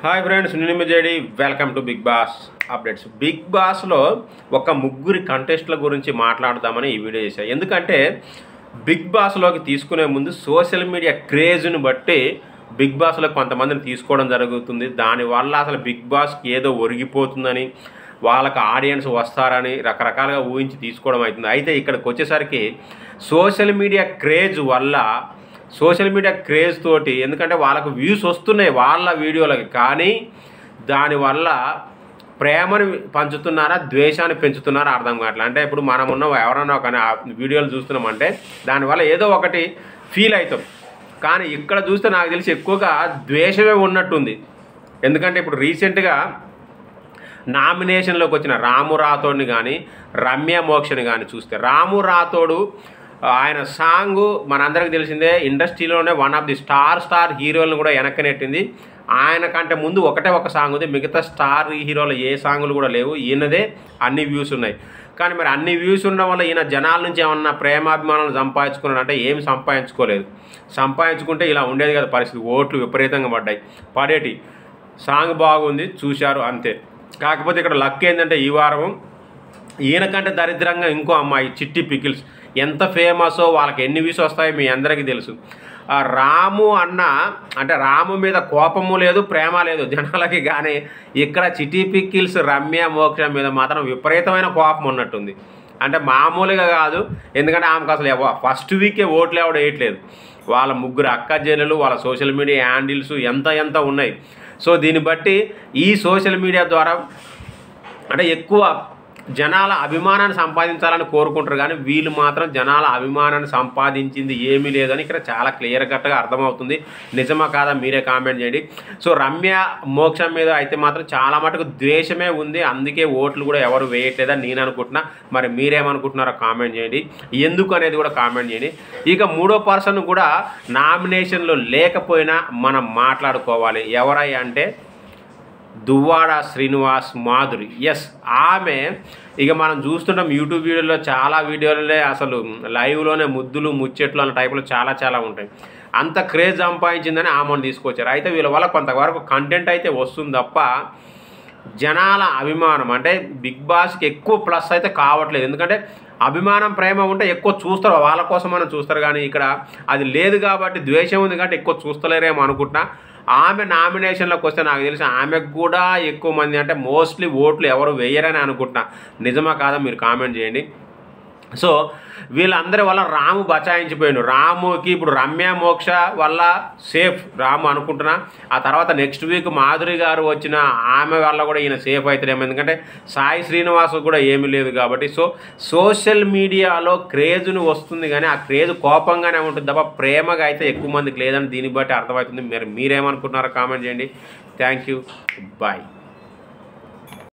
Hi friends, నేను JD. Welcome to Bigg Boss updates. Bigg బాస్లో ఒక ముగ్గురి కంటెస్ట్ల గురించి మాట్లాడదామని ఈ వీడియో చేశాను. ఎందుకంటే బిగ్ బాస్లోకి తీసుకునే ముందు సోషల్ మీడియా క్రేజ్ని బట్టి బిగ్ బాస్లో కొంతమందిని తీసుకోవడం జరుగుతుంది. దానివల్ల అసలు బిగ్ బాస్కి ఏదో ఒరిగిపోతుందని, వాళ్ళకి ఆడియన్స్ వస్తారని రకరకాలుగా ఊహించి తీసుకోవడం అవుతుంది. అయితే ఇక్కడికి వచ్చేసరికి సోషల్ మీడియా క్రేజ్ వల్ల, సోషల్ మీడియా క్రేజ్ తోటి, ఎందుకంటే వాళ్ళకు వ్యూస్ వస్తున్నాయి వాళ్ళ వీడియోలకి, కానీ దానివల్ల ప్రేమను పంచుతున్నారా ద్వేషాన్ని పెంచుతున్నారా అర్థం కావట్లేదు. అంటే ఇప్పుడు మనం ఉన్న ఎవరన్నా ఒక వీడియోలు చూస్తున్నామంటే దానివల్ల ఏదో ఒకటి ఫీల్ అవుతాం, కానీ ఇక్కడ చూస్తే నాకు తెలిసి ఎక్కువగా ద్వేషమే ఉన్నట్టుంది. ఎందుకంటే ఇప్పుడు రీసెంట్గా నామినేషన్లోకి వచ్చిన రాము రాథోడ్ని కానీ రమ్య మోక్షని కానీ చూస్తే, రాము రాథోడు ఆయన సాంగు మనందరికీ తెలిసిందే, ఇండస్ట్రీలోనే వన్ ఆఫ్ ది స్టార్ హీరోలను కూడా వెనక్కి నెట్టింది. ఆయన కంటే ముందు ఒకటే ఒక సాంగ్ ఉంది, మిగతా స్టార్ హీరోలు ఏ సాంగులు కూడా లేవు. ఈయనదే అన్ని వ్యూస్ ఉన్నాయి. కానీ మరి అన్ని వ్యూస్ ఉండడం వల్ల ఈయన జనాల నుంచి ఏమన్నా ప్రేమాభిమానాలు సంపాదించుకున్నాడంటే ఏమి సంపాదించుకోలేదు. సంపాదించుకుంటే ఇలా ఉండేది కదా పరిస్థితి. ఓట్లు విపరీతంగా పడేటి. సాంగ్ బాగుంది, చూశారు, అంతే. కాకపోతే ఇక్కడ లక్ ఏంటంటే ఈ వారం ఈయనకంటే దరిద్రంగా ఇంకో అమ్మాయి చిట్టి పికిల్స్ ఎంత ఫేమసో, వాళ్ళకి ఎన్ని వ్యూస్ వస్తాయో మీ అందరికీ తెలుసు. రాము అన్న అంటే రాము మీద కోపము లేదు, ప్రేమ లేదు జనాలకి, కానీ ఇక్కడ చిట్టి పికిల్స్ రమ్య మోక్ష మీద మాత్రం విపరీతమైన కోపం ఉన్నట్టుంది. అంటే మామూలుగా కాదు, ఎందుకంటే ఆమెకు అసలు ఫస్ట్ వీకే ఓట్లు ఎవడు వేయట్లేదు. వాళ్ళ ముగ్గురు అక్క చెల్లెలు, వాళ్ళ సోషల్ మీడియా హ్యాండిల్స్ ఎంత ఉన్నాయి. సో దీన్ని బట్టి ఈ సోషల్ మీడియా ద్వారా అంటే ఎక్కువ జనాల అభిమానాన్ని సంపాదించాలని కోరుకుంటారు, కానీ వీళ్ళు మాత్రం జనాల అభిమానాన్ని సంపాదించింది ఏమీ లేదని ఇక్కడ చాలా క్లియర్ కట్గా అర్థమవుతుంది. నిజమా కాదా మీరే కామెంట్ చేయండి. సో రమ్య మోక్షం మీద అయితే మాత్రం చాలా మటుకు ద్వేషమే ఉంది, అందుకే ఓట్లు కూడా ఎవరు వేయట్లేదని నేను అనుకుంటున్నా. మరి మీరేమనుకుంటున్నారో కామెంట్ చేయండి, ఎందుకు అనేది కూడా కామెంట్ చేయండి. ఇక మూడో పర్సన్ కూడా నామినేషన్లో లేకపోయినా మనం మాట్లాడుకోవాలి. ఎవరై అంటే దువ్వాడ శ్రీనివాస్ మాధురి. ఎస్, ఆమె ఇక మనం చూస్తుంటాం యూట్యూబ్ వీడియోలో, చాలా వీడియోలే అసలు లైవ్లోనే ముద్దులు ముచ్చట్లు అన్న టైపులో చాలా ఉంటాయి. అంత క్రేజ్ సంపాదించిందని ఆమెను తీసుకొచ్చారు. అయితే వీళ్ళ వల్ల కొంతవరకు కంటెంట్ అయితే వస్తుంది తప్ప జనాల అభిమానం అంటే బిగ్ బాస్కి ఎక్కువ ప్లస్ అయితే కావట్లేదు. ఎందుకంటే అభిమానం ప్రేమ ఉంటే ఎక్కువ చూస్తారు, వాళ్ళ కోసం మనం చూస్తారు, కానీ ఇక్కడ అది లేదు కాబట్టి, ద్వేషం ఉంది కాబట్టి ఎక్కువ చూస్తలేరేమో అనుకుంటున్నా. ఆమె నామినేషన్లోకి వస్తే నాకు తెలిసి ఆమెకు కూడా ఎక్కువ మంది అంటే మోస్ట్లీ ఓట్లు ఎవరు వేయరని అనుకుంటున్నా. నిజమా కాదా మీరు కామెంట్ చేయండి. సో వీళ్ళందరి వల్ల రాము బచాయించిపోయాడు. రాముకి ఇప్పుడు రమ్య మోక్ష వల్ల సేఫ్ రాము అనుకుంటున్నా. ఆ తర్వాత నెక్స్ట్ వీక్ మాధురి గారు వచ్చిన ఆమె వల్ల కూడా ఈయన సేఫ్ అవుతారేమో, ఎందుకంటే సాయి శ్రీనివాస్ కూడా ఏమీ లేదు కాబట్టి. సో సోషల్ మీడియాలో క్రేజ్ను వస్తుంది, కానీ ఆ క్రేజ్ కోపంగానే ఉంటుంది తప్ప ప్రేమగా అయితే ఎక్కువ మందికి లేదని దీన్ని బట్టి అర్థమవుతుంది. మీరేమనుకుంటున్నారో కామెంట్ చేయండి. Thank you, bye.